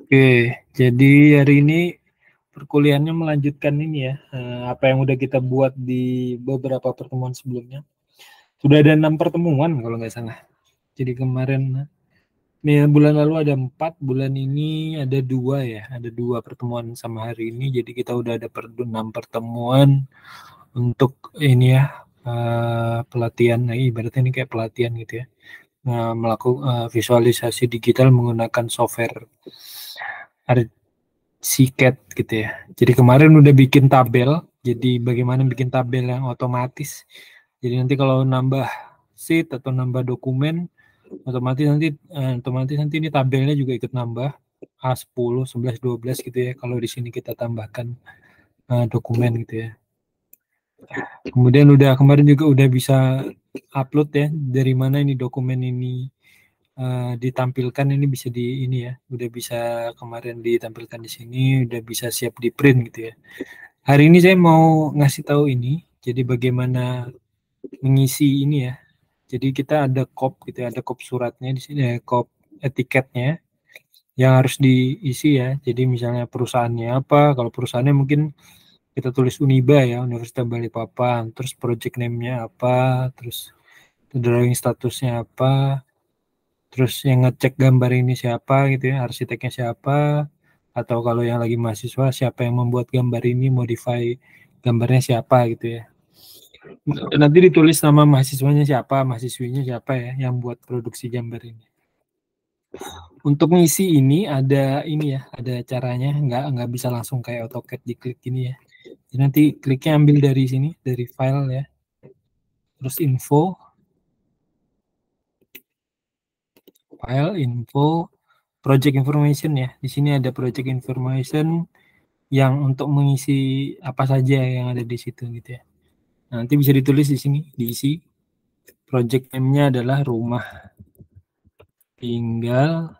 Oke, jadi hari ini perkuliahannya melanjutkan ini ya, apa yang udah kita buat di beberapa pertemuan sebelumnya. Sudah ada 6 pertemuan kalau nggak salah. Jadi kemarin, nih bulan lalu ada 4, bulan ini ada 2 ya, ada 2 pertemuan sama hari ini. Jadi kita udah ada 6 pertemuan untuk ini ya, pelatihan. Nah, ibaratnya ini kayak pelatihan gitu ya. Melakukan visualisasi digital menggunakan software Archicad gitu ya. Jadi kemarin udah bikin tabel. Jadi bagaimana bikin tabel yang otomatis. Jadi nanti kalau nambah sheet atau nambah dokumen, otomatis nanti ini tabelnya juga ikut nambah A10, 11, 12 gitu ya. Kalau di sini kita tambahkan dokumen gitu ya. Kemudian kemarin juga udah bisa upload ya, dari mana ini dokumen ini ditampilkan, ini bisa di ini ya, udah bisa kemarin ditampilkan di sini, udah bisa siap di print gitu ya. Hari ini saya mau ngasih tahu ini, jadi bagaimana mengisi ini ya. Jadi kita ada kop gitu ya, ada kop suratnya di sini ya, kop etiketnya yang harus diisi ya. Jadi misalnya perusahaannya apa, kalau perusahaannya mungkin kita tulis Uniba ya, Universitas Balikpapan, terus project name-nya apa, terus drawing statusnya apa, terus yang ngecek gambar ini siapa gitu ya, arsiteknya siapa, atau kalau yang lagi mahasiswa siapa yang membuat gambar ini, modify gambarnya siapa gitu ya. Nanti ditulis nama mahasiswanya siapa, mahasiswinya siapa ya yang buat produksi gambar ini. Untuk ngisi ini ada ini ya, ada caranya, nggak bisa langsung kayak AutoCAD diklik ini ya. Jadi nanti kliknya ambil dari sini, dari file ya, terus info, project information ya. Di sini ada project information yang untuk mengisi apa saja yang ada di situ gitu ya. Nanti bisa ditulis di sini, diisi. Project name-nya adalah rumah tinggal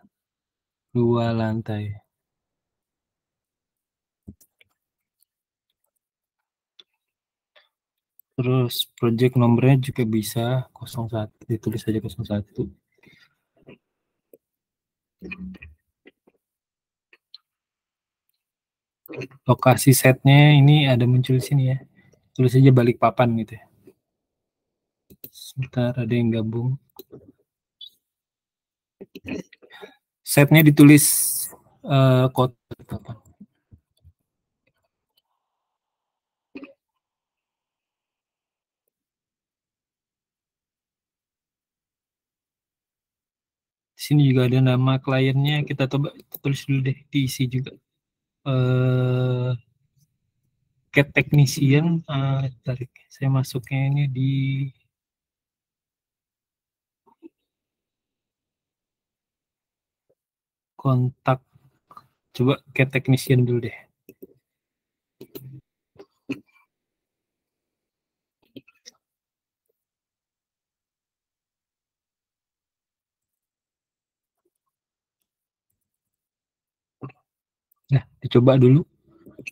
2 lantai. Terus project nomornya juga bisa 01, ditulis saja 01. Lokasi setnya ini ada muncul di sini ya. Tulis aja Balikpapan gitu ya. Sebentar, ada yang gabung. Setnya ditulis kota Balikpapan. Di sini juga ada nama kliennya, kita coba tulis dulu deh, diisi juga. CAD technician, tarik. Saya masuknya ini di kontak. Coba CAD technician dulu deh. Nah, dicoba dulu,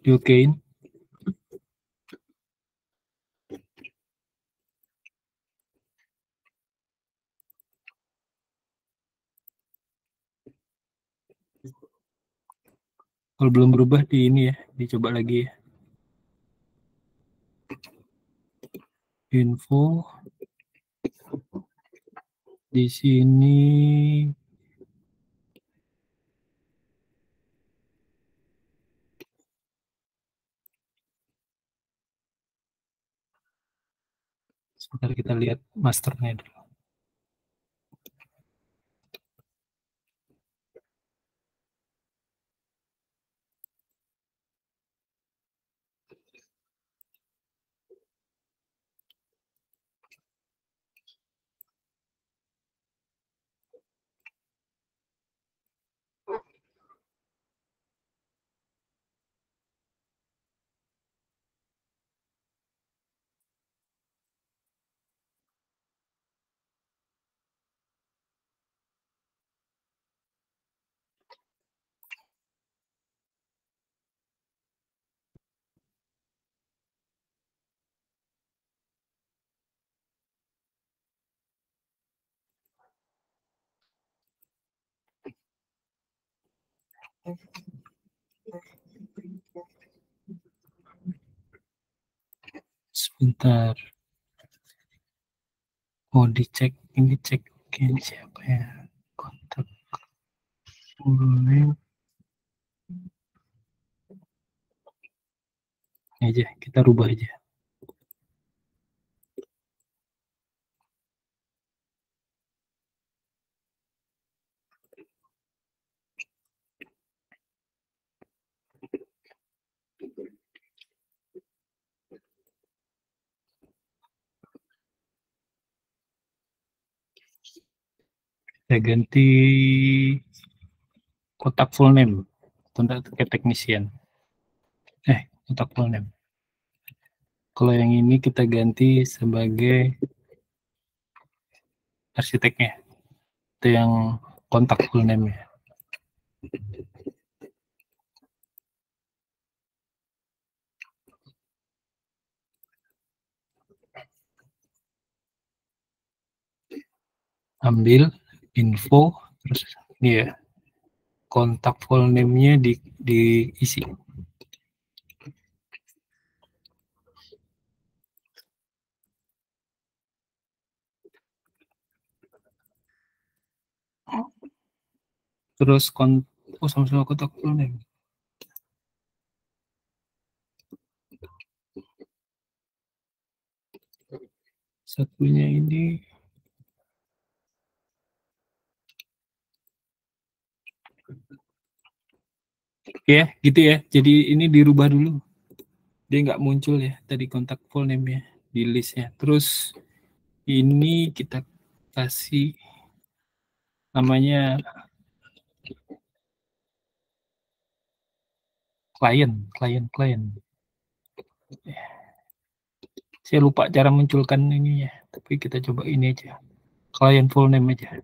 diokein. Kalau belum berubah di ini ya, dicoba lagi ya. Info di sini sebentar, kita lihat masternya dulu. Sebentar. Oh, dicek. Ini cek ini siapa ya? Kontak full aja, kita rubah aja. Saya ganti kotak full name, kontak teknisian. Kotak full name. Kalau yang ini kita ganti sebagai arsiteknya. Itu yang kontak full name-nya. Ambil info, terus ini ya, kontak full name-nya diisi. Terus sama-sama kotak full name. Satunya ini ya, gitu ya. Jadi ini dirubah dulu. Dia nggak muncul ya tadi kontak full name-nya di listnya. Terus ini kita kasih namanya klien. Saya lupa cara munculkan ini ya, tapi kita coba ini aja. Klien full name aja.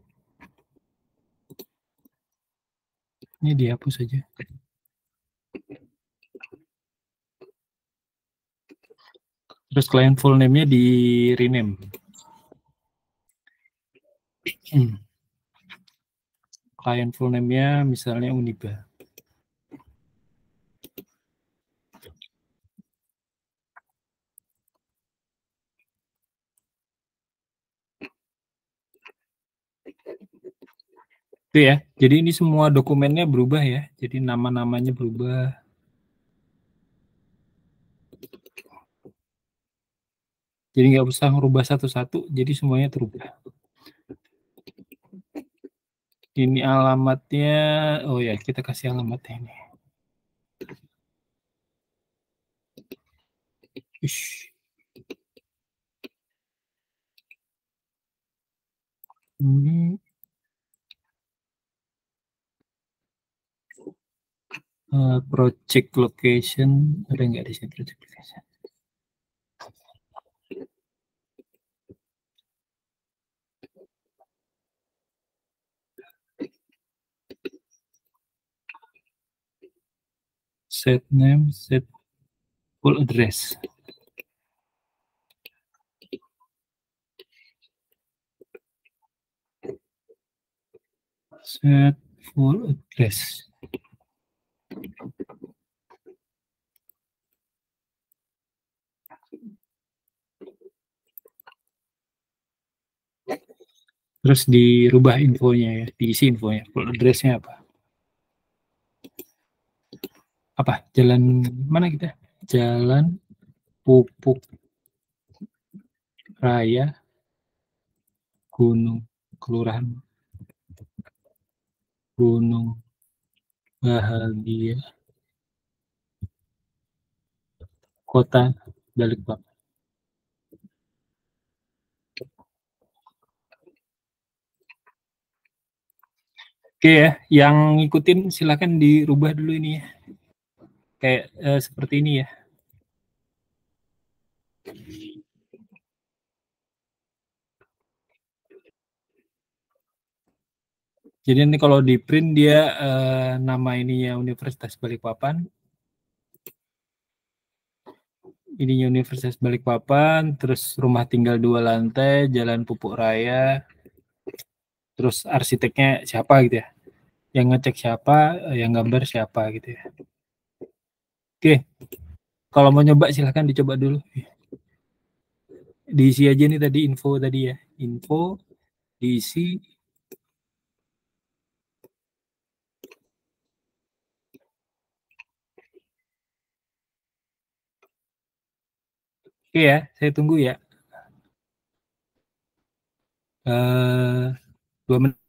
Ini dihapus saja. Terus klien full name-nya di rename. Klien full name-nya misalnya Uniba. Itu ya. Jadi ini semua dokumennya berubah ya. Jadi nama-namanya berubah. Jadi nggak usah merubah satu-satu. Jadi semuanya terubah. Ini alamatnya. Oh ya, kita kasih alamatnya ini. Ini project location, ada nggak di sini project location? Set name, set full address. Set full address. Terus dirubah infonya ya, diisi infonya. Full address-nya apa? Apa? Jalan mana kita? Jalan Pupuk Raya Gunung, Kelurahan Gunung Bahagia, Kota Balikpapan. Oke ya, yang ngikutin silakan dirubah dulu ini ya. Kayak seperti ini ya. Jadi nanti kalau di print dia nama ininya Universitas Balikpapan. Ininya Universitas Balikpapan, terus rumah tinggal 2 lantai, Jalan Pupuk Raya, terus arsiteknya siapa gitu ya. yang ngecek siapa, yang gambar siapa gitu ya. Oke, kalau mau nyoba silahkan dicoba dulu. Diisi aja nih tadi info tadi ya, info diisi. Oke ya, saya tunggu ya. 2 menit.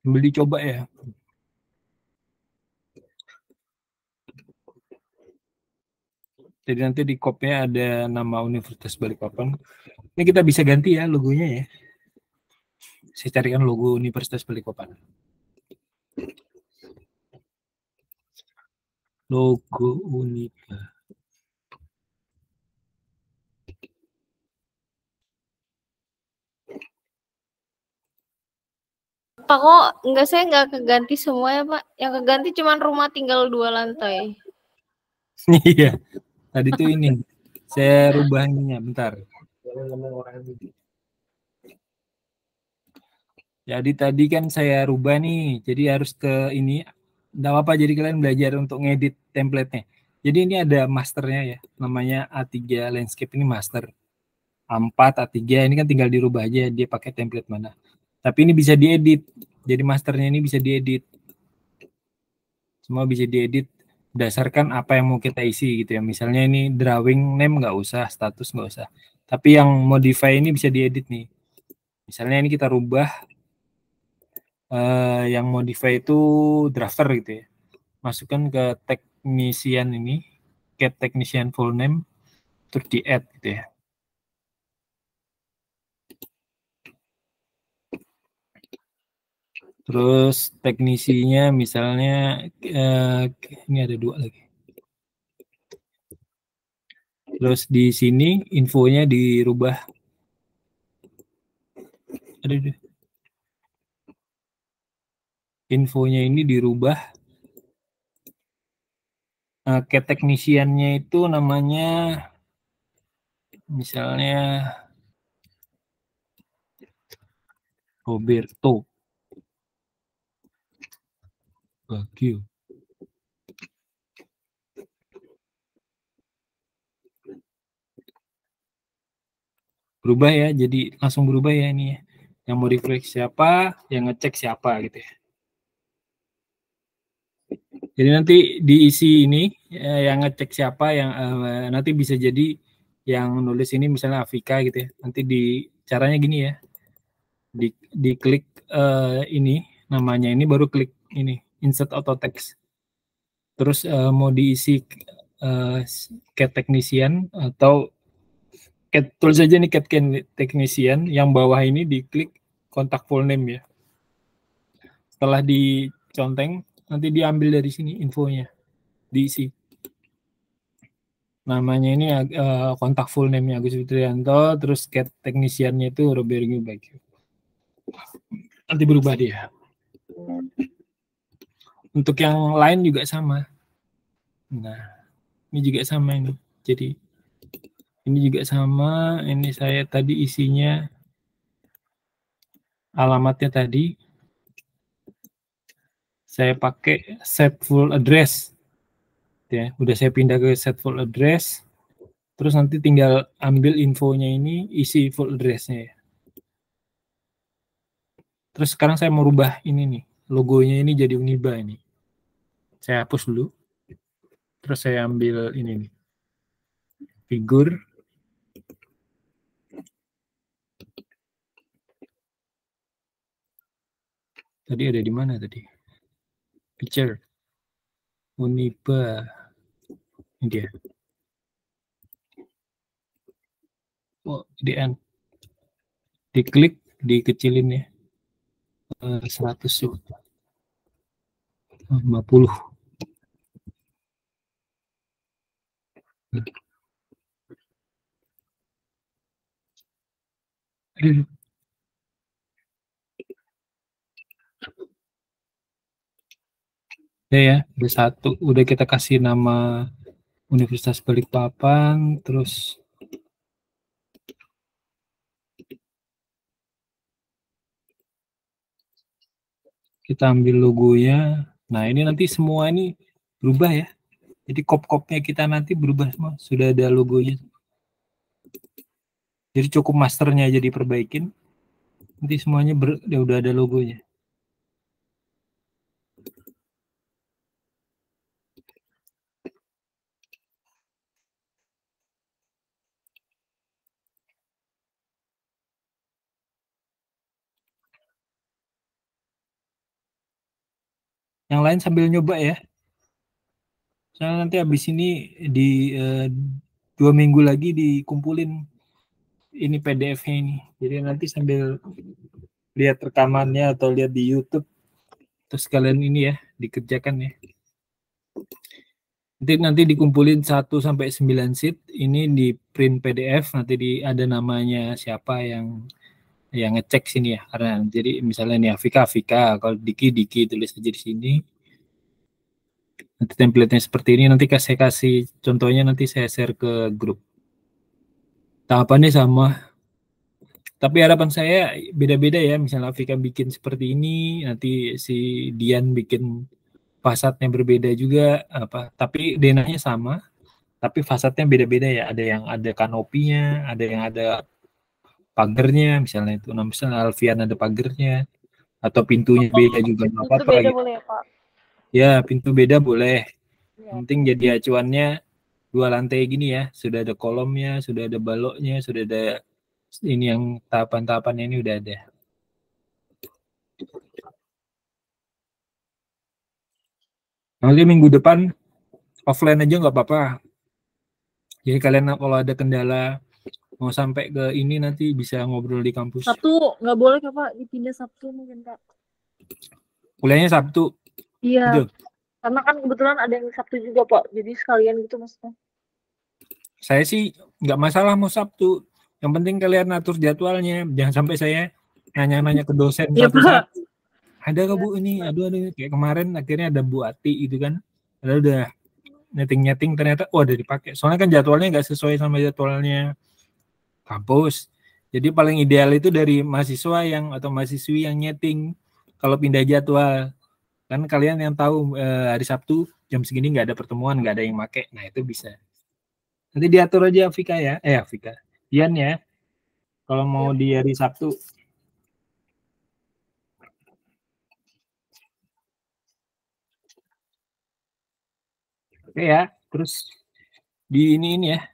Beli coba ya. Jadi nanti di kopnya ada nama Universitas Balikpapan. Ini kita bisa ganti ya logonya ya. Saya carikan logo Universitas Balikpapan. Logo Unika. Pak, kok enggak, saya nggak keganti semua ya Pak. Yang keganti cuma rumah tinggal 2 lantai. Iya, tadi tuh ini. Saya rubah ininya, bentar. Jadi tadi kan saya rubah nih, jadi harus ke ini. Nggak apa-apa, jadi kalian belajar untuk ngedit template-nya. Jadi ini ada masternya ya, namanya A3 Landscape, ini master. A4, A3, ini kan tinggal dirubah aja dia pakai template mana. Tapi ini bisa diedit, jadi masternya ini bisa diedit. Semua bisa diedit berdasarkan apa yang mau kita isi gitu ya. Misalnya ini drawing name nggak usah, status nggak usah. Tapi yang modify ini bisa diedit nih. Misalnya ini kita rubah yang modify itu drafter gitu ya. Masukkan ke technician ini, get technician full name, terus di add gitu ya. Terus teknisinya misalnya ini ada 2 lagi. Terus di sini infonya dirubah. Aduh. Infonya ini dirubah. Ke teknisiannya itu namanya misalnya Roberto Bagio. Berubah ya, jadi langsung berubah ya ini ya. Yang mau refresh siapa, yang ngecek siapa gitu ya. Jadi nanti diisi ini yang ngecek siapa, yang nanti bisa jadi yang nulis ini misalnya Afika gitu ya. Nanti di caranya gini ya. Diklik ini namanya ini, baru klik ini insert auto text. Terus mau diisi cat technician atau tulis aja nih cat technician, yang bawah ini diklik kontak full name ya. Setelah diconteng nanti diambil dari sini infonya, diisi. Namanya ini kontak full name-nya Agus Fitrianto, terus cat technician-nya itu Roberto Bagio. Nanti berubah dia. Untuk yang lain juga sama. Nah, ini juga sama ini. Jadi ini juga sama. Ini saya tadi isinya alamatnya tadi saya pakai set full address. Ya, udah saya pindah ke set full address. Terus nanti tinggal ambil infonya ini, isi full address-nya ya. Terus sekarang saya mau rubah ini nih, logonya ini jadi Uniba ini. Saya hapus dulu. Terus saya ambil ini nih, figur. Tadi ada di mana tadi? Picture. Uniba. Ini dia. Oh, di end. Diklik, dikecilin ya. 150. Ya, udah satu. Udah kita kasih nama Universitas Balikpapan, terus kita ambil logonya. Nah, ini nanti semua ini berubah ya. Jadi kop-kopnya kita nanti berubah semua. Sudah ada logonya. Jadi cukup masternya aja diperbaikin. Nanti semuanya udah ada logonya. Yang lain sambil nyoba ya. Soalnya nanti habis ini di 2 minggu lagi dikumpulin ini PDF-nya ini. Jadi nanti sambil lihat rekamannya atau lihat di YouTube, terus kalian ini ya dikerjakan ya. Nanti dikumpulin 1 sampai 9 sheet, ini di print PDF, nanti ada namanya siapa yang ngecek sini ya. Karena jadi misalnya nih Afika, kalau Diki tulis aja di sini. Nanti template-nya seperti ini, nanti saya kasih contohnya, nanti saya share ke grup. Tahapannya sama, tapi harapan saya beda-beda ya. Misalnya Afika bikin seperti ini, nanti si Dian bikin fasadnya berbeda juga, tapi denahnya sama, tapi fasadnya beda-beda ya. Ada yang ada kanopinya, ada yang ada pagernya, misalnya itu. Nah, misalnya Alfian ada pagernya, atau pintunya beda juga nggak apa-apa beda gitu. boleh ya Pak? Ya, pintu beda boleh. Ya. Yang penting jadi acuannya 2 lantai gini ya. Sudah ada kolomnya, sudah ada baloknya, sudah ada ini yang tahapan-tahapannya ini udah ada. Nanti minggu depan offline aja nggak apa-apa. Jadi kalian kalau ada kendala mau sampai ke ini nanti bisa ngobrol di kampus. Sabtu nggak boleh ya Pak, dipindah Sabtu mungkin Pak. Kuliahnya Sabtu. Iya. Betul. Karena kan kebetulan ada yang Sabtu juga Pak, jadi sekalian gitu maksudnya. Saya sih nggak masalah mau Sabtu. Yang penting kalian atur jadwalnya. Jangan sampai saya nanya-nanya ke dosen Iya satu-satu. Pak. Ada ke Bu ini? Aduh, kayak kemarin akhirnya ada Bu Ati itu kan. Ada udah nyeting ternyata ada dipakai. Soalnya kan jadwalnya nggak sesuai sama jadwalnya kampus. Jadi paling ideal itu dari mahasiswa atau mahasiswi yang nyeting kalau pindah jadwal. Kan kalian yang tahu hari Sabtu jam segini nggak ada pertemuan, nggak ada yang make. Nah, itu bisa. Nanti diatur aja Vika ya. Vika. Dian ya. Kalau mau di hari Sabtu. Oke ya. Terus di ini ya,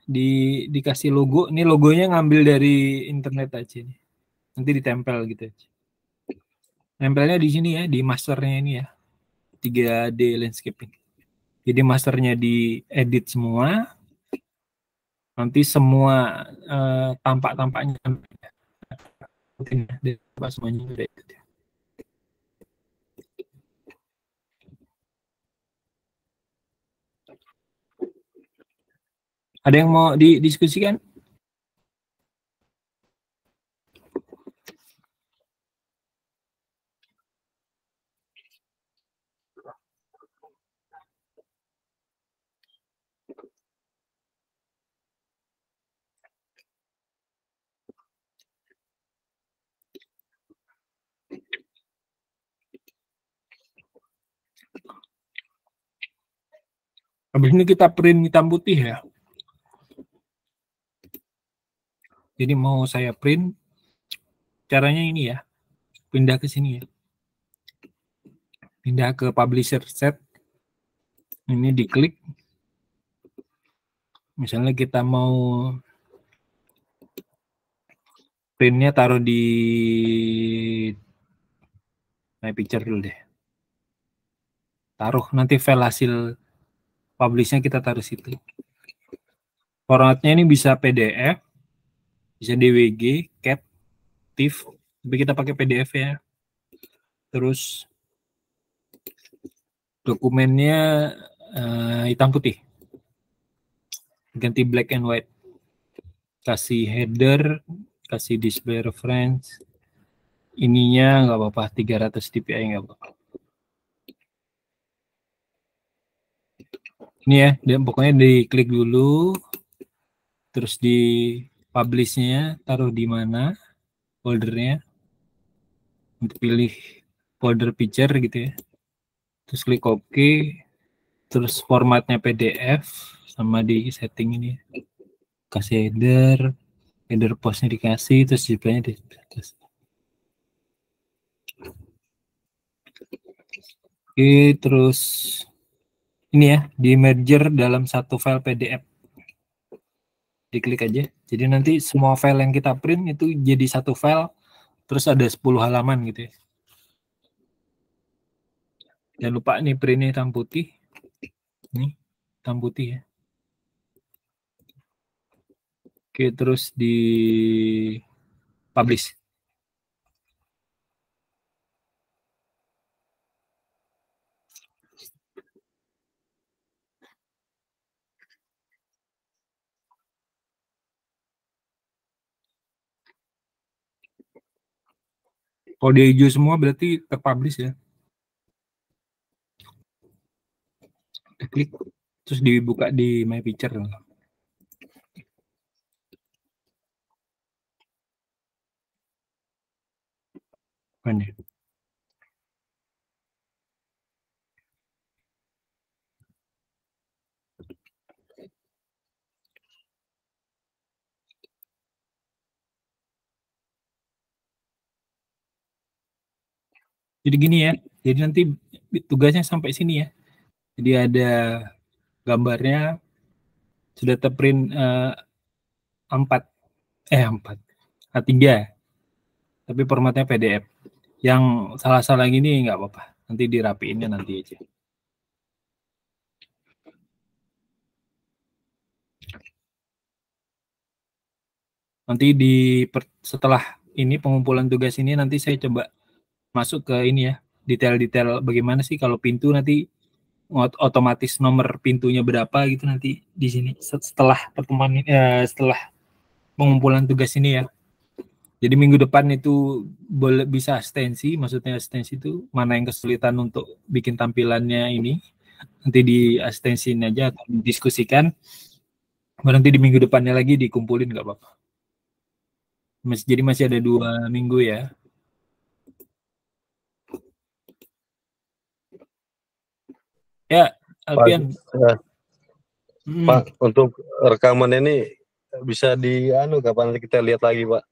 dikasih logo. Ini logonya ngambil dari internet aja nih. Nanti ditempel gitu aja. Nempelnya di sini ya, di masternya ini ya. 3D landscaping. Jadi masternya diedit semua. Nanti semua tampak-tampaknya semuanya udah itu. Ada yang mau didiskusikan? Habis ini kita print hitam putih ya. Jadi mau saya print, caranya ini ya, pindah ke sini ya. Pindah ke publisher set. Ini diklik. Misalnya kita mau printnya taruh di My Picture dulu deh. Taruh nanti file hasil publishnya kita taruh situ. Formatnya ini bisa PDF, bisa DWG, CAT, TIFF, tapi kita pakai PDF ya. Terus dokumennya hitam putih, ganti black and white. Kasih header, kasih display reference. Ininya nggak apa-apa, 300 dpi nggak apa-apa. Ini ya, dan pokoknya diklik dulu, terus di publish-nya taruh di mana foldernya, pilih folder picture gitu ya, terus klik OK, terus formatnya PDF sama di setting ini, kasih header postnya dikasih, terus displaynya di atas. Oke, terus ini ya, di merger dalam satu file PDF. Diklik aja. Jadi nanti semua file yang kita print itu jadi satu file, terus ada 10 halaman gitu ya. Jangan lupa nih printnya hitam putih. Nih, hitam putih ya. Oke, terus di publish. Kalau dia hijau semua berarti terpublish ya. Klik, terus dibuka di My Picture. Kan ya. Jadi gini ya. Jadi nanti tugasnya sampai sini ya. Jadi ada gambarnya sudah terprint 4 A3. Tapi formatnya PDF. Yang salah-salah gini nggak apa-apa. Nanti dirapiinnya nanti aja. Nanti setelah ini pengumpulan tugas ini nanti saya coba masuk ke ini ya, detail-detail bagaimana sih kalau pintu nanti otomatis nomor pintunya berapa gitu nanti di sini setelah pertemuan ini, setelah pengumpulan tugas ini ya. Jadi minggu depan itu boleh bisa asistensi, maksudnya asistensi itu mana yang kesulitan untuk bikin tampilannya ini nanti di asistensiin aja atau diskusikan. Nanti di minggu depannya lagi dikumpulin nggak apa-apa. Jadi masih ada 2 minggu ya. Ya, Alpian. Pak, untuk rekaman ini bisa kapan kita lihat lagi, Pak?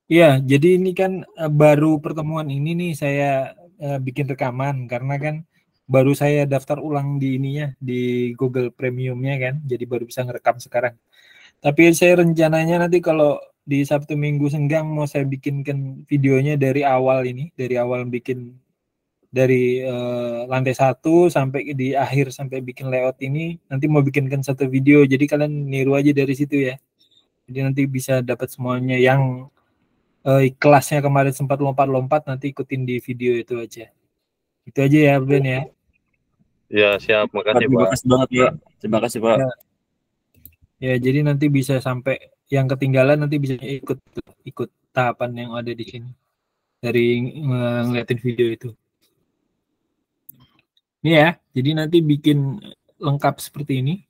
Iya, jadi ini kan baru pertemuan ini nih saya bikin rekaman karena kan baru saya daftar ulang di ininya di Google Premium-nya kan, jadi baru bisa ngerekam sekarang. Tapi saya rencananya nanti kalau di Sabtu Minggu senggang mau saya bikinkan videonya dari awal ini, dari awal bikin dari lantai 1 sampai di akhir sampai bikin layout ini, nanti mau bikinkan satu video, jadi kalian niru aja dari situ ya. Jadi nanti bisa dapat semuanya yang kelasnya kemarin sempat lompat-lompat, nanti ikutin di video itu aja. Itu aja ya, Ben ya. Ya, siap. Makasih, Terima Pak. kasih banget, Pak. Terima kasih, Pak. Ya, jadi nanti bisa sampai yang ketinggalan nanti bisa ikut tahapan yang ada di sini dari ngeliatin video itu. Ini ya, jadi nanti bikin lengkap seperti ini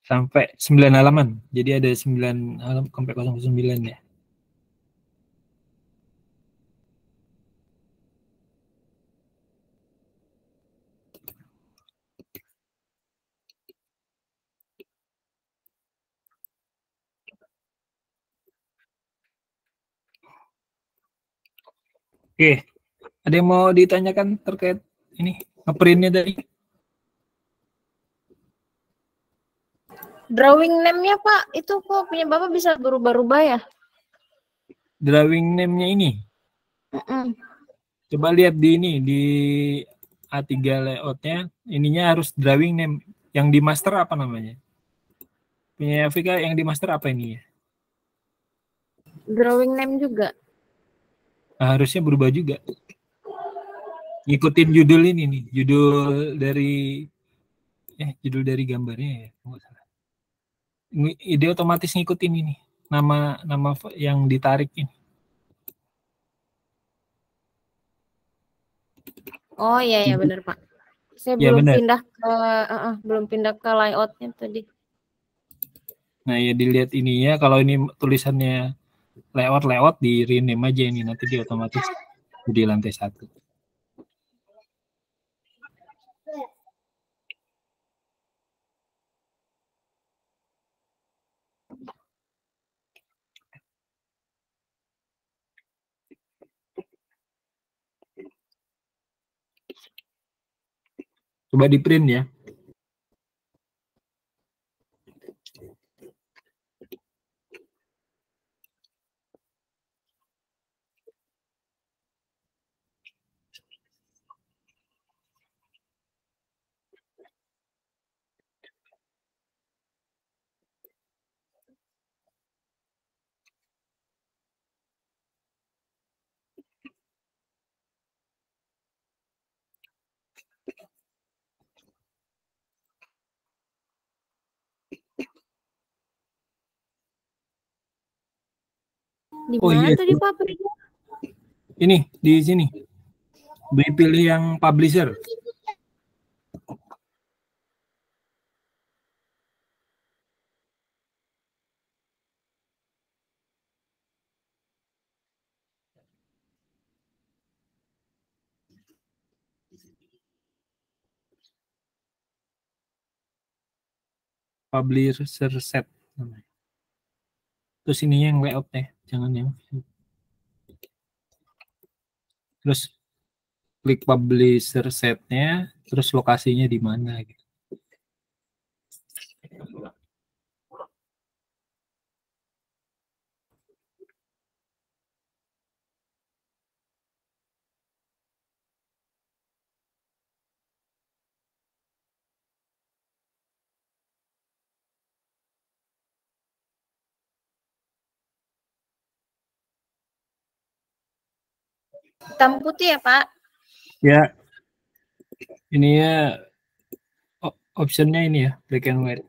sampai 9 halaman. Jadi ada 9 halaman sampai 09 ya. Oke, ada yang mau ditanyakan terkait ini ngeprintnya tadi? Drawing name-nya Pak, itu kok punya Bapak bisa berubah-ubah ya? Drawing name-nya ini, Mm-mm. coba lihat di ini di A3 layoutnya, ininya harus drawing name. Yang di master apa namanya? Punya Afrika yang di master apa ini ya? Drawing name juga. Nah, harusnya berubah juga. Ngikutin judul ini nih, judul dari gambarnya ya. Nggak salah. Ide otomatis ngikutin ini nama yang ditarik ini. Oh iya ya benar Pak. Saya Ya belum benar. pindah ke layoutnya tadi. Nah ya dilihat ininya, kalau ini tulisannya lewat di rename aja ini, nanti dia otomatis di lantai 1. Coba di print ya. Di Oh mana iya, tadi Pak printnya? ini di sini. Pilih yang publisher. Publisher set. Terus ini yang layoutnya, jangan yang. Terus klik publisher setnya, terus lokasinya di mana gitu. Hitam putih ya Pak? Ya, ini ya optionnya ini ya, black and white.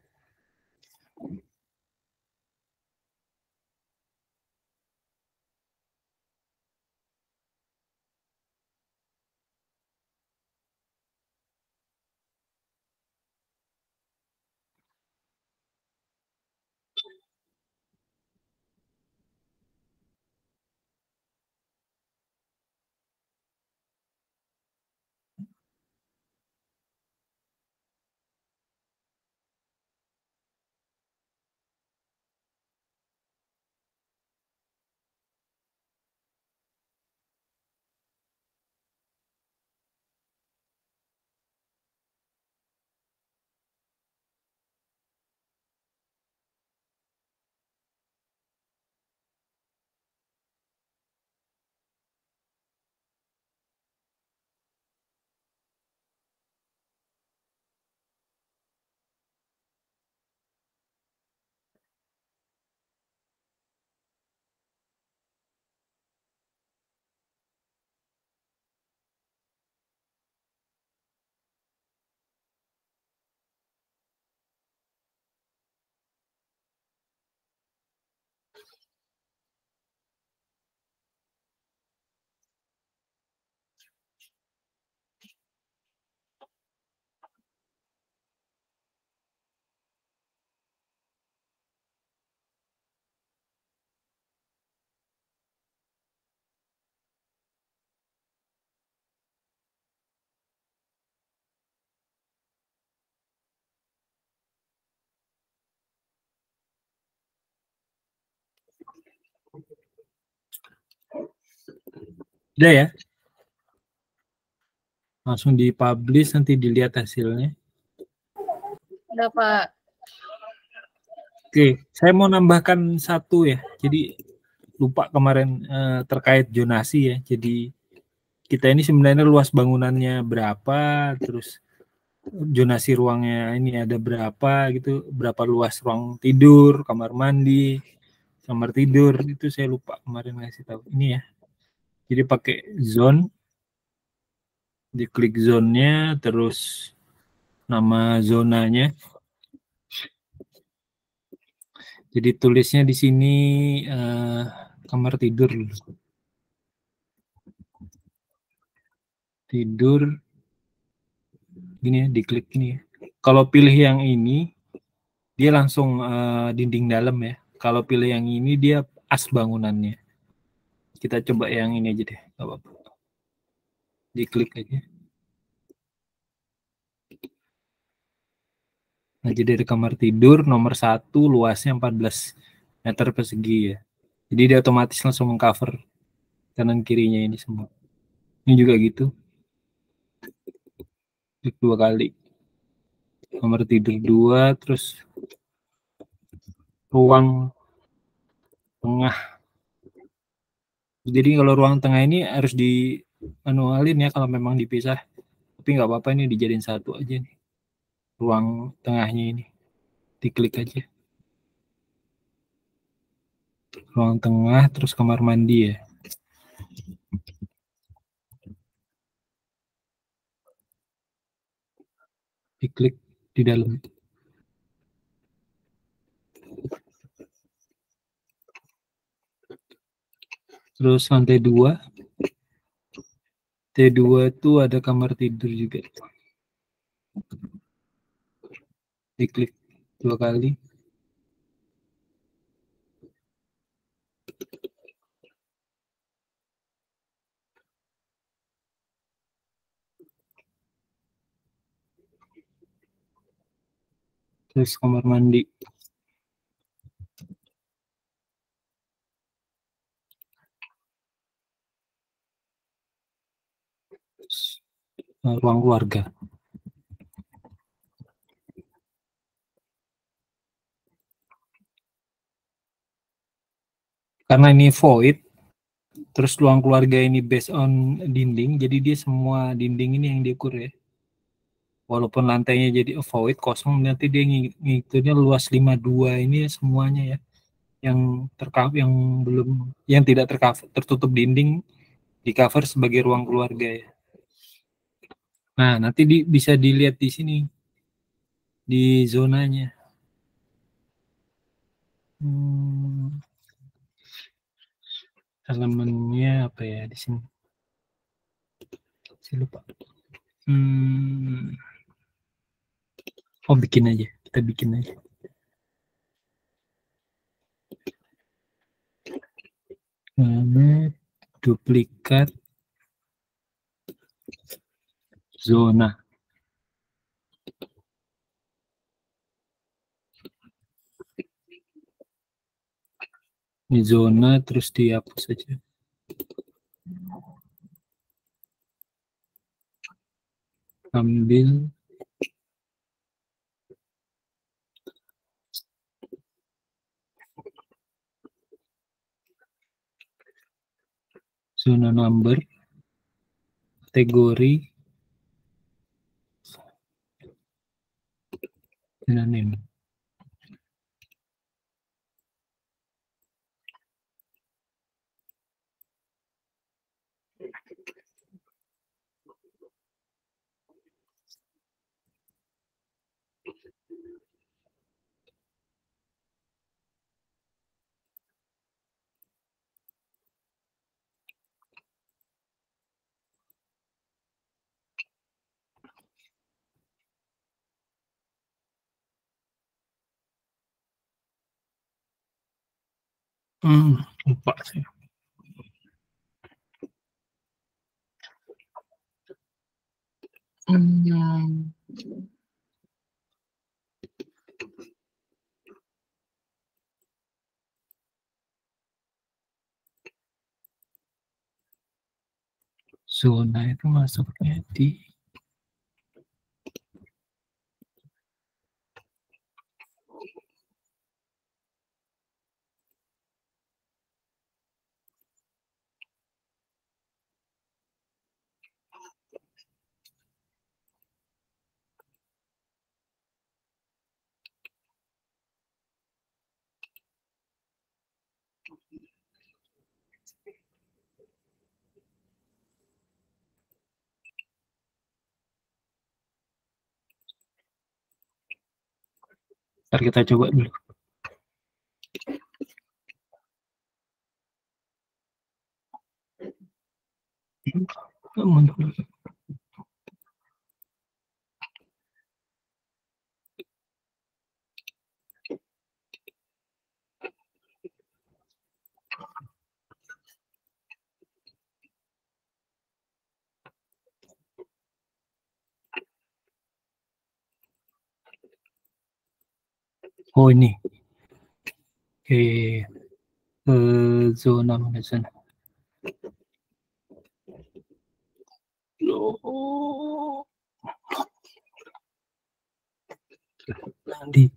Udah ya, langsung dipublish nanti dilihat hasilnya. Udah Pak. Oke, saya mau nambahkan satu ya. Jadi lupa kemarin terkait zonasi ya. Jadi kita ini sebenarnya luas bangunannya berapa, terus zonasi ruangnya ini ada berapa gitu, berapa luas ruang tidur, kamar mandi, kamar tidur, itu saya lupa kemarin ngasih tahu. Ini ya. Jadi pakai zone, diklik zone-nya, terus nama zonanya. Jadi tulisnya di sini kamar tidur. Tidur gini ya, diklik ini ya. Kalau pilih yang ini dia langsung dinding dalam ya. Kalau pilih yang ini dia as bangunannya. Kita coba yang ini aja deh, nggak apa-apa. Diklik aja. Nah, jadi dari kamar tidur nomor 1 luasnya 14 meter persegi ya. Jadi dia otomatis langsung mengcover kanan kirinya ini semua. Ini juga gitu. Klik 2 kali. Kamar tidur 2, terus ruang tengah. Jadi kalau ruang tengah ini harus di manualin ya kalau memang dipisah. Tapi nggak apa-apa, ini dijadiin satu aja nih. Ruang tengahnya ini. Diklik aja. Ruang tengah, terus kamar mandi ya. Diklik di dalam. Terus lantai 2. T2 itu ada kamar tidur juga. Diklik 2 kali. Terus kamar mandi. Ruang keluarga. Karena ini void, terus ruang keluarga ini based on dinding, jadi dia semua dinding ini yang diukur ya. Walaupun lantainya jadi void, kosong, nanti dia ngikutnya luas 52 ini semuanya ya. Yang tercover, yang belum, yang tidak tercover, tertutup dinding, di cover sebagai ruang keluarga ya. Nah, nanti bisa dilihat di sini, di zonanya. Elemennya apa ya di sini? Saya lupa. Oh, bikin aja. Kita bikin aja. Nama duplikat zona. Ini zona terus dihapus aja. Ambil zona number, kategori, zona name. Lupa sih. zona itu masuknya di ntar kita coba dulu. Mundur. Oh ini, zona mana sana? Loh, nanti.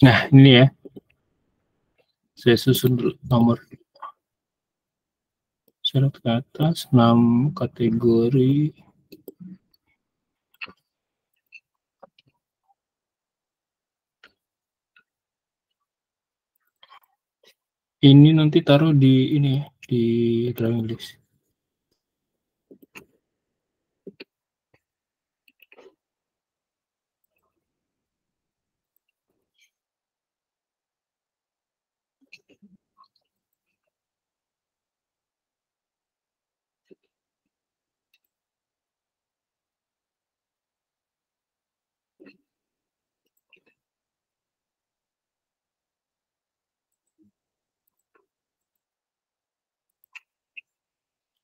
Nah ini ya, saya susun dulu nomor syarat ke atas 6 kategori. Ini nanti taruh di ini di drawing list.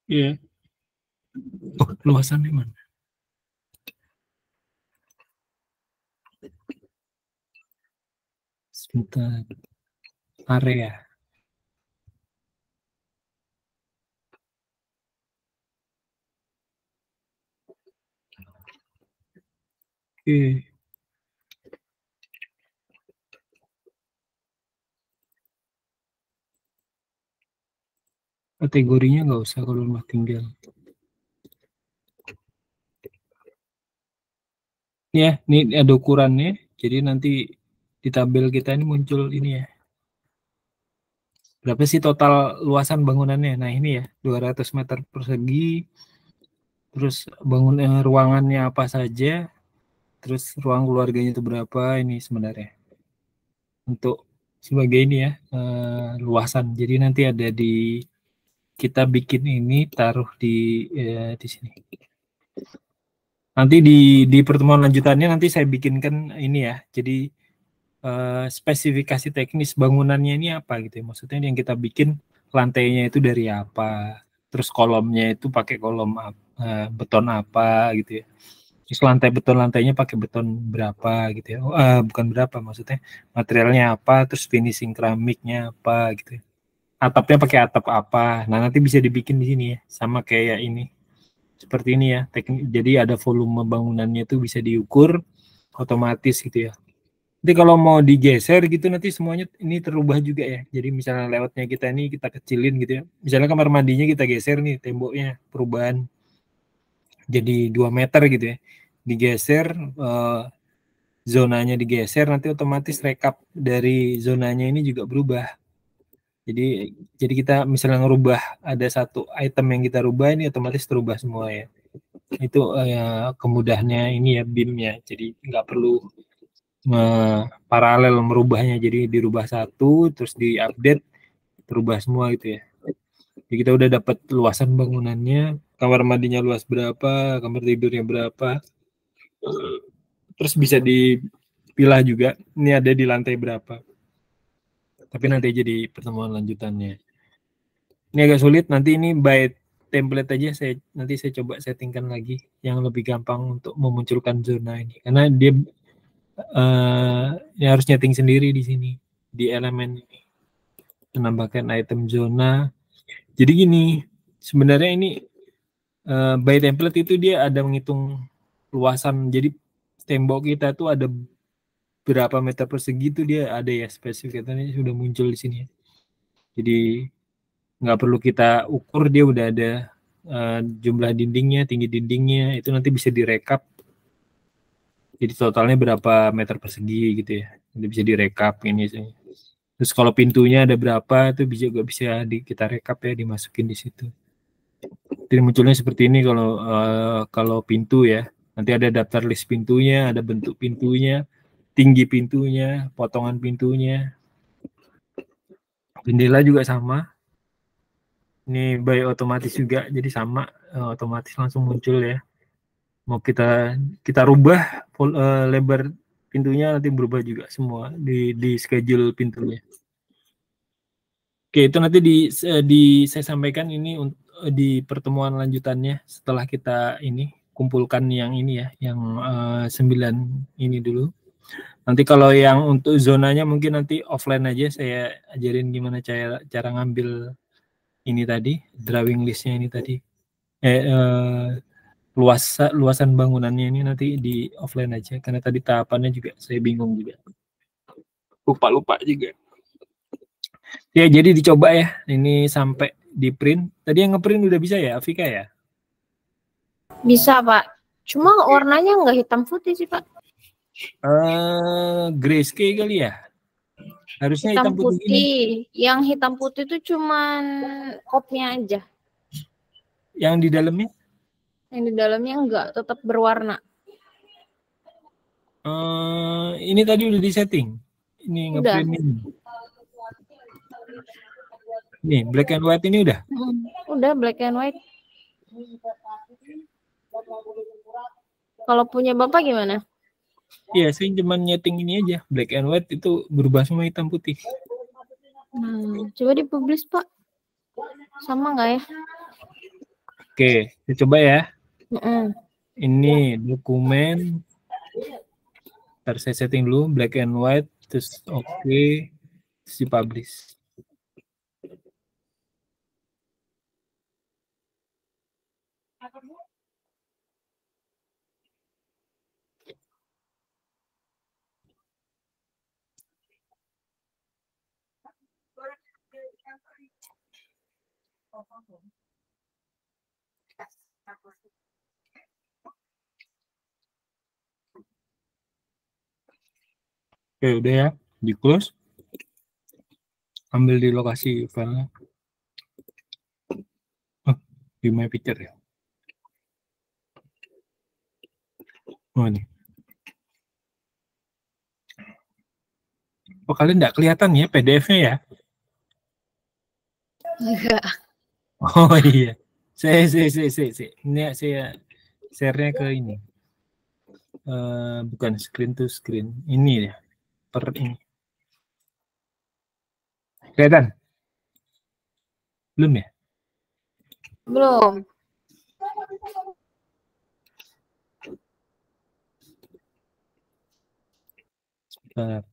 Iya. Oh, luasannya mana? Sebentar. Area. Oke. Kategorinya nggak usah kalau rumah tinggal. Ya, ini ada ukurannya. Jadi nanti di tabel kita ini muncul ini ya. Berapa sih total luasan bangunannya? Nah ini ya, 200 meter persegi. Terus ruangannya apa saja. Terus ruang keluarganya itu berapa ini sebenarnya. Untuk sebagai ini ya, luasan. Jadi nanti ada di, kita bikin ini, taruh di sini. Nanti di pertemuan lanjutannya nanti saya bikinkan ini ya. Jadi spesifikasi teknis bangunannya ini apa gitu ya. Maksudnya yang kita bikin lantainya itu dari apa. Terus kolomnya itu pakai kolom beton apa gitu ya. Terus lantainya pakai beton berapa gitu ya. Bukan berapa, maksudnya materialnya apa, terus finishing keramiknya apa gitu ya. Atapnya pakai atap apa. Nah, nanti bisa dibikin di sini ya. Sama kayak ini. Seperti ini ya. Jadi ada volume bangunannya itu bisa diukur otomatis gitu ya. Jadi kalau mau digeser gitu nanti semuanya ini terubah juga ya. Jadi misalnya layoutnya kita ini kita kecilin gitu ya. Misalnya kamar mandinya kita geser nih temboknya, perubahan jadi 2 meter gitu ya. Digeser, zonanya digeser, nanti otomatis rekap dari zonanya ini juga berubah. Jadi kita misalnya ngerubah ada satu item yang kita rubah ini otomatis terubah semua ya. Itu kemudahannya ini ya BIM-nya. Jadi nggak perlu paralel merubahnya, jadi dirubah satu terus diupdate terubah semua gitu ya. Jadi kita udah dapat luasan bangunannya, kamar mandinya luas berapa, kamar tidurnya berapa, terus bisa dipilah juga ini ada di lantai berapa. Tapi nanti jadi pertemuan lanjutannya. Ini agak sulit nanti ini by template aja, nanti saya coba settingkan lagi yang lebih gampang untuk memunculkan zona ini, karena dia ya harus nyeting sendiri di sini di elemen ini, menambahkan item zona. Jadi gini, sebenarnya ini by template itu dia ada menghitung luasan, jadi tembok kita tuh ada berapa meter persegi itu dia ada ya spesifikatornya sudah muncul di sini. Jadi nggak perlu kita ukur, dia udah ada jumlah dindingnya, tinggi dindingnya, itu nanti bisa direkap. Jadi totalnya berapa meter persegi gitu ya, itu bisa direkap ini sih. Terus kalau pintunya ada berapa itu juga bisa kita rekap ya, dimasukin di situ. Jadi munculnya seperti ini kalau pintu ya, nanti ada daftar list pintunya, ada bentuk pintunya, tinggi pintunya, potongan pintunya. Jendela juga sama. Ini by otomatis juga, jadi sama, otomatis langsung muncul ya. Mau kita rubah lebar pintunya, nanti berubah juga semua di schedule pintunya. Oke, itu nanti saya sampaikan ini di pertemuan lanjutannya setelah kita ini kumpulkan yang ini ya, yang 9 ini dulu. Nanti kalau yang untuk zonanya mungkin nanti offline aja, saya ajarin gimana cara ngambil ini tadi, drawing listnya ini tadi. Luasan bangunannya ini nanti di offline aja, karena tadi tahapannya juga saya bingung juga. Lupa juga. Ya, jadi dicoba ya. Ini sampai di print. Tadi yang ngeprint udah bisa ya, Afika ya? Bisa, Pak. Cuma warnanya nggak hitam putih sih, Pak. Grayscale kali ya? Harusnya Hitam hitam putih gini. Yang hitam putih itu cuman kopnya aja. Yang di dalamnya? Yang di dalamnya enggak, tetap berwarna. Ini tadi udah disetting. Ini ngeprint ini. Nih, black and white ini udah? Udah black and white. Kalau punya Bapak gimana? Iya, saya cuma nyeting ini aja. Black and white itu berubah semua hitam putih. Coba dipublish, Pak. Sama nggak ya? Oke, kita coba ya. Ini dokumen. Ntar saya setting dulu black and white, terus oke, terus dipublish. Oke, udah ya, di close. Ambil di lokasi filenya. Di my picture ya. Oh, ini. Oh, kalian nggak kelihatan ya PDF-nya ya? Enggak. Oh iya. Saya. Ini saya share-nya ke ini. Bukan screen to screen. Ini ya. Per ini. Kelihatan? Belum ya? Belum. Sebentar.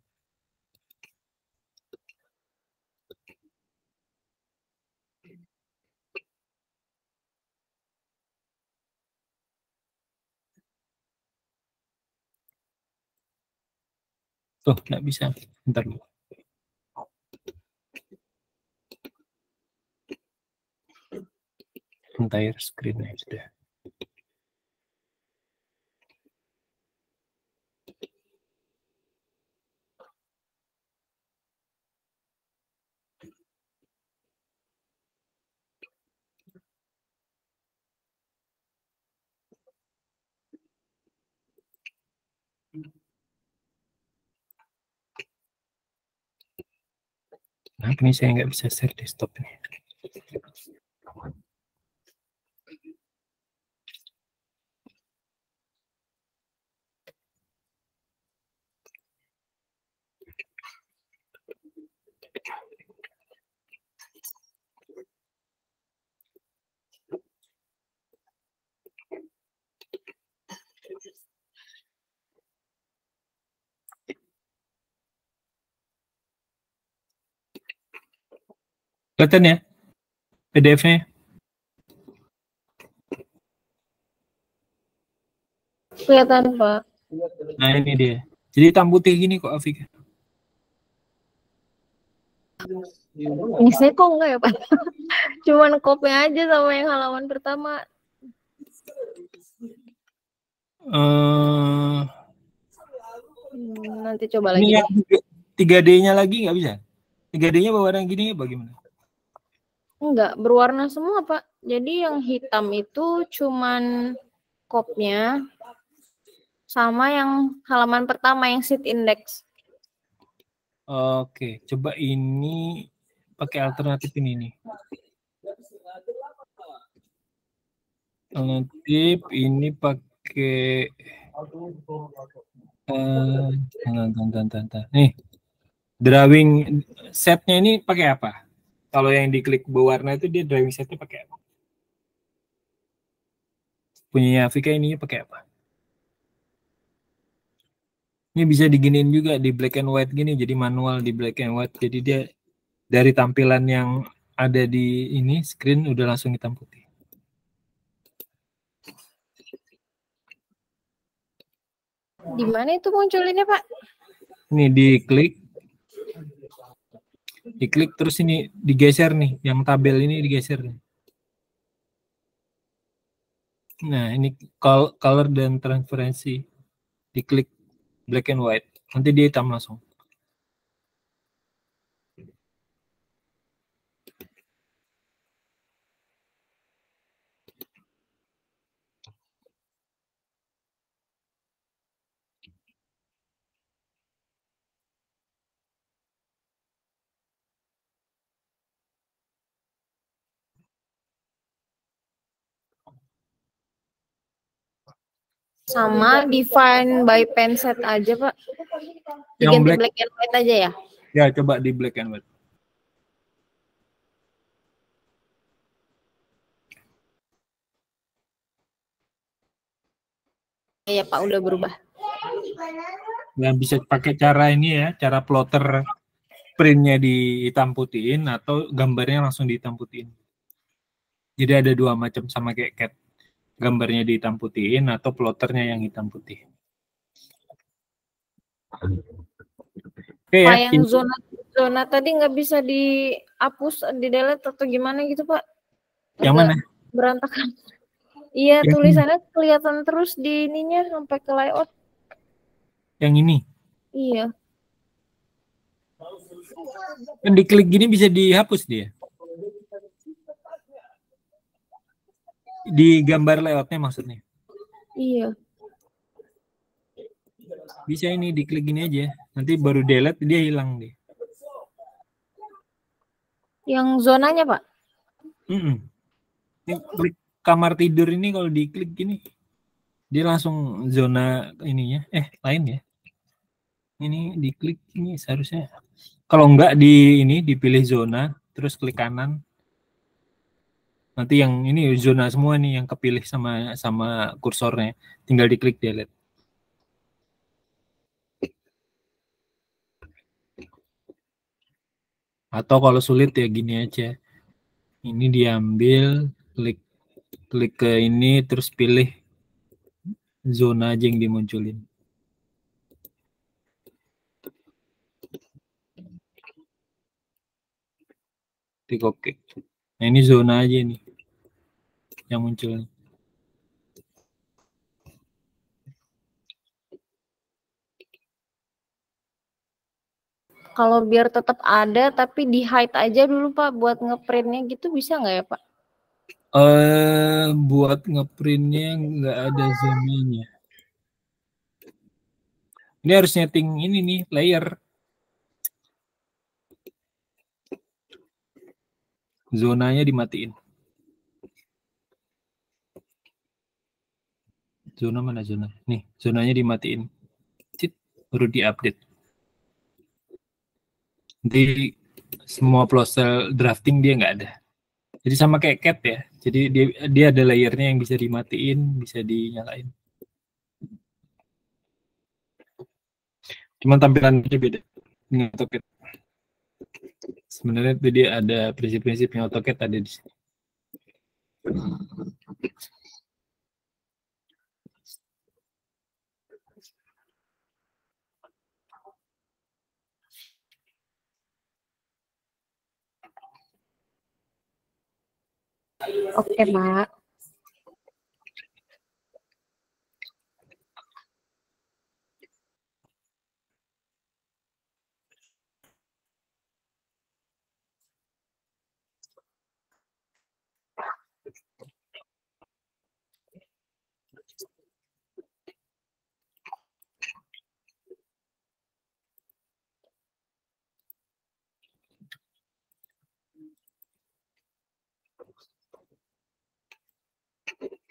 Tuh, nggak bisa. Bentar dulu. Entire screen ya sudah. Nah, ini saya nggak bisa share desktop ini. Kelihatan ya PDF-nya? Kelihatan, Pak. Nah ini dia. Jadi hitam putih gini kok Afik. Biasanya kok enggak ya, Pak? Cuman copy aja sama yang halaman pertama. Nanti coba lagi. Ini yang 3D-nya lagi nggak bisa? 3D-nya berwarna gini bagaimana? Enggak, berwarna semua, Pak. Jadi yang hitam itu cuman kopnya sama yang halaman pertama yang sheet index. Oke, coba ini pakai alternatif ini nih. Alternatif ini pakai nih drawing setnya ini pakai apa? Kalau yang diklik berwarna itu dia drawing setnya pakai apa? Punya Afika ini pakai apa? Ini bisa diginiin juga di black and white gini, jadi manual di black and white. Jadi dia dari tampilan yang ada di ini screen udah langsung hitam putih. Di mana itu munculinnya, Pak? Ini diklik terus ini digeser nih, yang tabel ini digeser nih. Nah ini color dan transparansi, diklik black and white, nanti dia hitam langsung. Sama define by pen set aja, Pak. Yang Diganti black and white aja ya? Ya, coba di black and white. Iya, Pak, udah berubah. Yang bisa pakai cara ini ya, cara plotter printnya di hitam putihin atau gambarnya langsung di hitam putihin. Jadi ada dua macam sama kayak cat. Gambarnya di hitam putihin atau plotternya yang hitam putih. Oke Pak, ya. yang zona tadi nggak bisa dihapus, di delete atau gimana gitu, Pak? Yang mana? Berantakan. Iya, tulisannya kelihatan terus di ininya sampai ke layout. Yang ini? Iya. Kan diklik gini bisa dihapus dia. Di gambar layoutnya maksudnya? Iya. Bisa ini diklik gini aja. Nanti baru delete dia hilang deh. Yang zonanya, Pak? Ini klik kamar tidur ini kalau diklik gini dia langsung zona ininya lain ya. Ini diklik ini seharusnya kalau enggak di ini dipilih zona terus klik kanan. Nanti yang ini zona semua nih yang kepilih sama kursornya, tinggal diklik delete. Atau kalau sulit ya gini aja. Ini diambil, klik ke ini terus pilih zona aja yang dimunculin. Klik oke. Nah ini zona aja nih yang muncul. Kalau biar tetap ada tapi di hide aja dulu, Pak, buat ngeprintnya gitu bisa nggak ya, Pak? Buat ngeprintnya nggak ada zonanya. Ini harus setting ini nih layer. Zonanya dimatiin. Zona mana zona? Nih, zonanya dimatiin. Baru diupdate. Nanti semua proses drafting dia nggak ada. Jadi sama kayak cat ya. Jadi dia ada layernya yang bisa dimatiin, bisa dinyalain. Cuman tampilannya beda dengan AutoCAD. Sebenarnya tadi ada prinsip-prinsipnya AutoCAD ada di sini. Oke, Pak.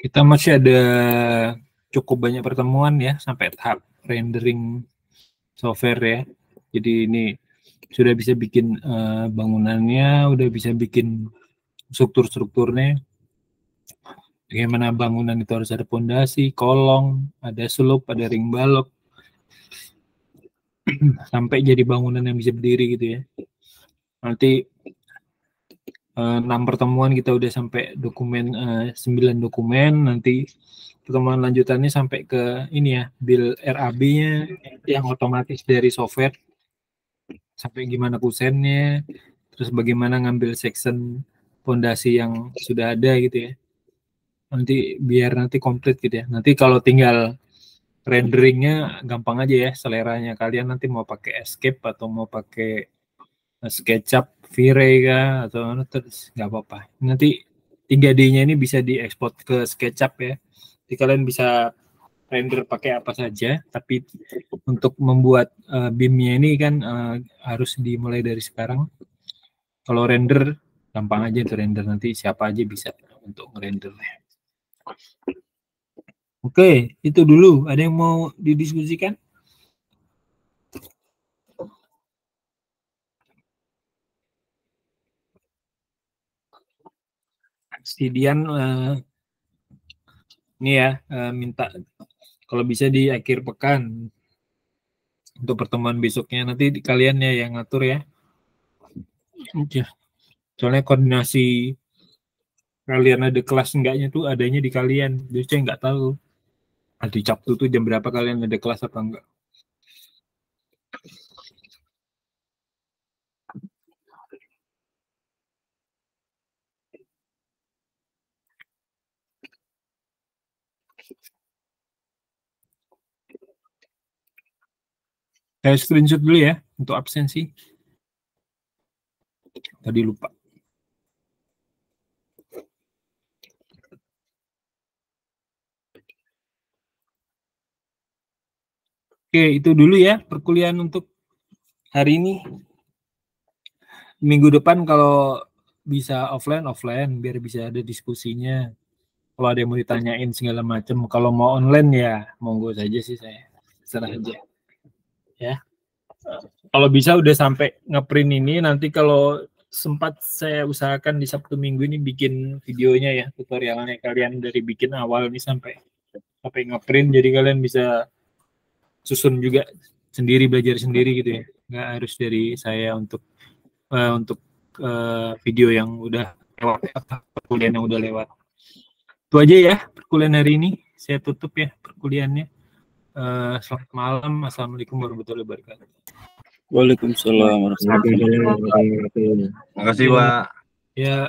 Kita masih ada cukup banyak pertemuan ya sampai tahap rendering software ya. Jadi ini sudah bisa bikin bangunannya, udah bisa bikin struktur-strukturnya. Bagaimana bangunan itu harus ada pondasi, kolong, ada slope, ada ring balok, sampai jadi bangunan yang bisa berdiri gitu ya. Nanti 6 pertemuan kita udah sampai dokumen 9 dokumen, nanti pertemuan lanjutannya sampai ke ini ya, build RAB-nya yang otomatis dari software, sampai gimana kusennya, terus bagaimana ngambil section fondasi yang sudah ada gitu ya. Nanti biar nanti komplit gitu ya. Nanti kalau tinggal renderingnya gampang aja ya, seleranya kalian nanti mau pakai Escape atau mau pakai SketchUp, V-Ray kah atau terus nggak apa-apa. Nanti 3D-nya ini bisa diekspor ke SketchUp ya. Jadi kalian bisa render pakai apa saja, tapi untuk membuat BIM-nya ini kan harus dimulai dari sekarang. Kalau render gampang aja itu render, nanti siapa aja bisa untuk ngerender. Oke, itu dulu. Ada yang mau didiskusikan? Si Dian ini ya minta kalau bisa di akhir pekan untuk pertemuan besoknya, nanti kalian ya yang ngatur ya. Soalnya koordinasi kalian ada kelas enggaknya tuh adanya di kalian, jadi saya nggak tahu di Sabtu tuh jam berapa kalian ada kelas apa enggak. Saya screenshot dulu ya untuk absensi. Tadi lupa. Oke, itu dulu ya perkuliahan untuk hari ini. Minggu depan kalau bisa offline biar bisa ada diskusinya. Kalau ada yang mau ditanyain segala macam. Kalau mau online ya monggo saja sih, saya serah aja. Ya. Kalau bisa udah sampai ngeprint ini, nanti kalau sempat saya usahakan di Sabtu Minggu ini bikin videonya ya, tutorialnya kalian dari bikin awal ini sampai ngeprint, jadi kalian bisa susun juga sendiri, belajar sendiri gitu ya, nggak harus dari saya untuk video yang udah lewat, perkuliahan yang udah lewat. Itu aja ya perkuliahan hari ini, saya tutup ya perkuliahannya. Selamat malam, assalamualaikum warahmatullahi wabarakatuh. Waalaikumsalam warahmatullahi wabarakatuh. Terima kasih, Pak. Ya.